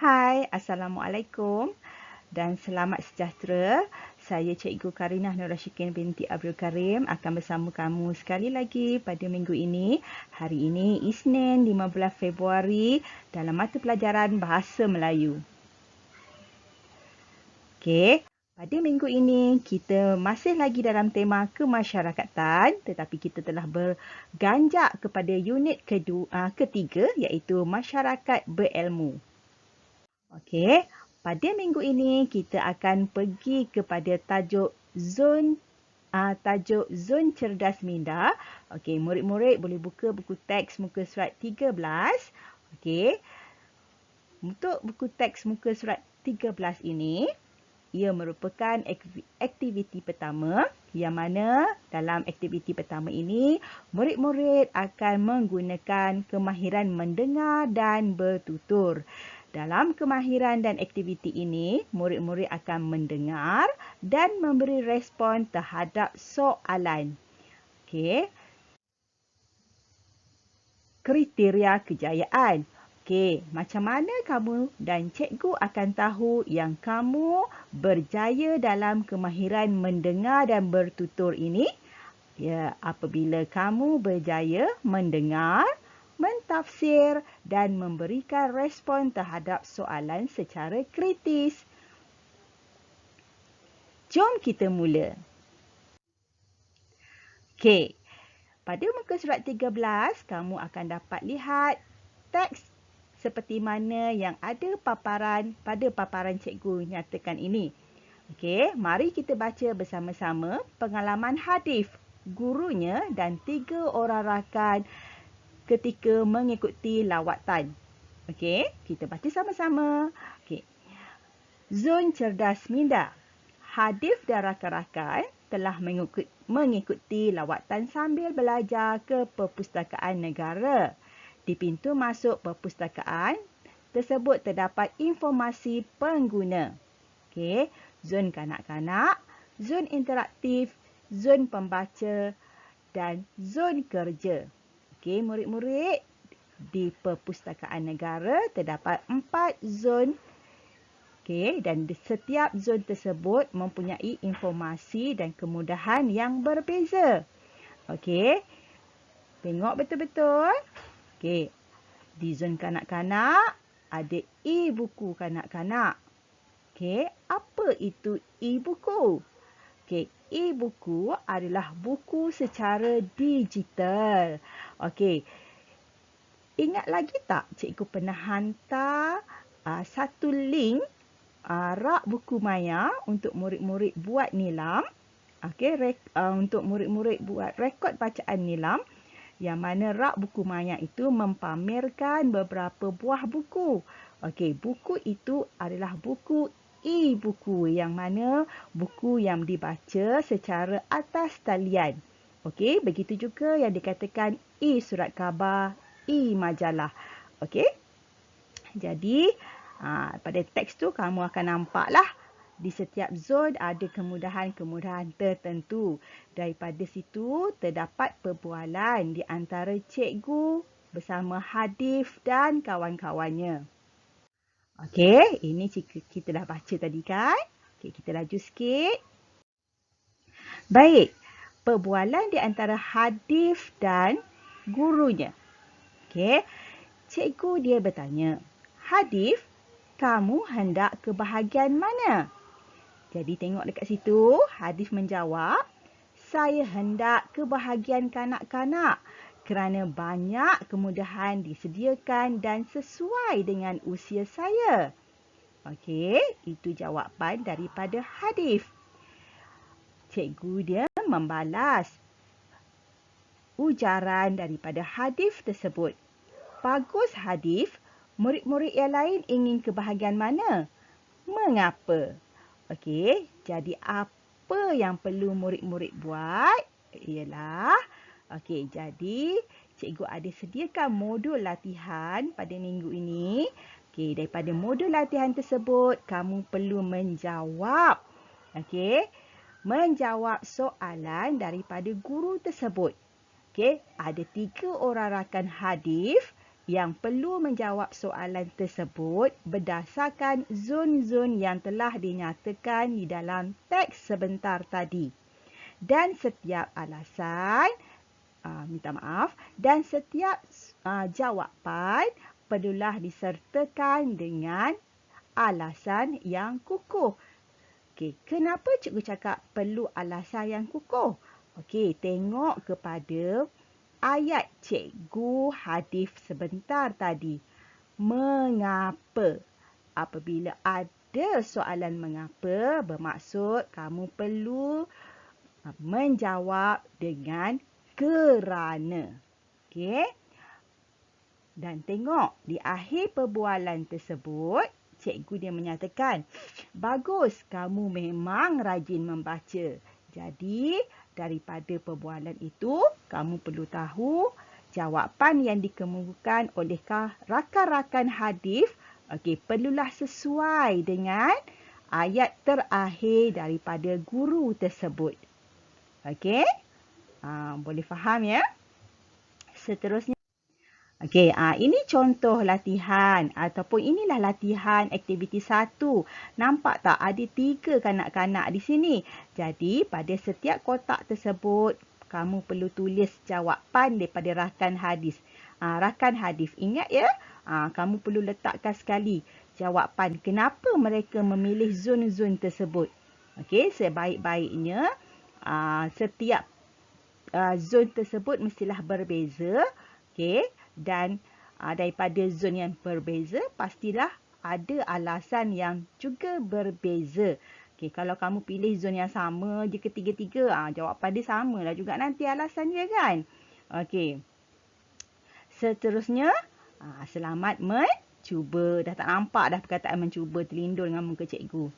Hai, Assalamualaikum dan selamat sejahtera. Saya Cikgu Karinah Nur Rashikin binti Abdul Karim akan bersama kamu sekali lagi pada minggu ini. Hari ini Isnin 15 Februari dalam mata pelajaran Bahasa Melayu. Okey, pada minggu ini kita masih lagi dalam tema kemasyarakatan tetapi kita telah berganjak kepada unit ketiga iaitu masyarakat berilmu. Okey, pada minggu ini kita akan pergi kepada tajuk zon cerdas minda. Okey, murid-murid boleh buka buku teks muka surat 13. Okey. Untuk buku teks muka surat 13 ini, ia merupakan aktiviti pertama yang mana dalam aktiviti pertama ini murid-murid akan menggunakan kemahiran mendengar dan bertutur. Dalam kemahiran dan aktiviti ini, murid-murid akan mendengar dan memberi respon terhadap soalan. Okey. Kriteria kejayaan. Okey, macam mana kamu dan cikgu akan tahu yang kamu berjaya dalam kemahiran mendengar dan bertutur ini? Ya, apabila kamu berjaya mendengar, mentafsir dan memberikan respon terhadap soalan secara kritis. Jom kita mula. Okey, pada muka surat 13, kamu akan dapat lihat teks seperti mana yang ada pada paparan cikgu nyatakan ini. Okey, mari kita baca bersama-sama pengalaman Hadif, gurunya dan 3 orang rakan ketika mengikuti lawatan. Okey, kita baca sama-sama. Okey. Zon cerdas minda. Hadif dan rakan-rakan telah mengikuti lawatan sambil belajar ke perpustakaan negara. Di pintu masuk perpustakaan tersebut terdapat informasi pengguna. Okey, zon kanak-kanak, zon interaktif, zon pembaca dan zon kerja. Okey, murid-murid, di perpustakaan negara terdapat 4 zon. Okey, dan setiap zon tersebut mempunyai informasi dan kemudahan yang berbeza. Okey, tengok betul-betul. Okey, di zon kanak-kanak ada e-buku kanak-kanak. Okey, apa itu e-buku? Okey, e-buku adalah buku secara digital. Okey, ingat lagi tak cikgu pernah hantar satu link rak buku maya untuk murid-murid buat nilam. Okey, untuk murid-murid buat rekod bacaan nilam yang mana rak buku maya itu mempamerkan beberapa buah buku. Okey, buku itu adalah buku e-buku yang mana buku yang dibaca secara atas talian. Okey, begitu juga yang dikatakan e-surat khabar, e-majalah. Okey. Jadi, pada teks tu kamu akan nampaklah di setiap zon ada kemudahan-kemudahan tertentu. Daripada situ terdapat perbualan di antara cikgu bersama Hadif dan kawan-kawannya. Okey, ini kita dah baca tadi kan? Okey, kita laju sikit. Baik, perbualan di antara Hadif dan gurunya. Okey, cikgu dia bertanya, Hadif, kamu hendak ke bahagian mana? Jadi tengok dekat situ, Hadif menjawab, saya hendak ke bahagian kanak-kanak kerana banyak kemudahan disediakan dan sesuai dengan usia saya. Okey, itu jawapan daripada Hadif. Cikgu dia membalas ujaran daripada Hadif tersebut. Bagus Hadif, murid-murid yang lain ingin ke bahagian mana? Mengapa? Okey, jadi apa yang perlu murid-murid buat? Ialah, okey, jadi cikgu ada sediakan modul latihan pada minggu ini. Okey, daripada modul latihan tersebut, kamu perlu menjawab. Okey, menjawab soalan daripada guru tersebut. Okey, ada 3 orang rakan Hadif yang perlu menjawab soalan tersebut berdasarkan zon-zon yang telah dinyatakan di dalam teks sebentar tadi. Dan setiap alasan, dan setiap jawapan perlulah disertakan dengan alasan yang kukuh. Okey, kenapa cikgu cakap perlu alasan yang kukuh? Okey, tengok kepada ayat cikgu hadis sebentar tadi. Mengapa? Apabila ada soalan mengapa, bermaksud kamu perlu menjawab dengan kerana. Okey? Dan tengok di akhir perbualan tersebut, cikgu dia menyatakan, bagus, kamu memang rajin membaca. Jadi, daripada perbualan itu, kamu perlu tahu jawapan yang dikemukakan oleh rakan-rakan hadis, perlulah sesuai dengan ayat terakhir daripada guru tersebut. Okey? Boleh faham ya? Seterusnya. Okey, ini contoh latihan ataupun inilah latihan aktiviti 1. Nampak tak ada 3 kanak-kanak di sini. Jadi, pada setiap kotak tersebut, kamu perlu tulis jawapan daripada rakan hadis. Rakan hadis, ingat ya? Kamu perlu letakkan sekali jawapan kenapa mereka memilih zon-zon tersebut. Okey, sebaik-baiknya setiap zon tersebut mestilah berbeza. Okey. Dan daripada zon yang berbeza, pastilah ada alasan yang juga berbeza. Okay, kalau kamu pilih zon yang sama je ketiga-tiga, jawapan dia samalah juga nanti alasan dia kan. Okey. Seterusnya, selamat mencuba. Dah tak nampak dah perkataan mencuba terlindung dengan muka cikgu.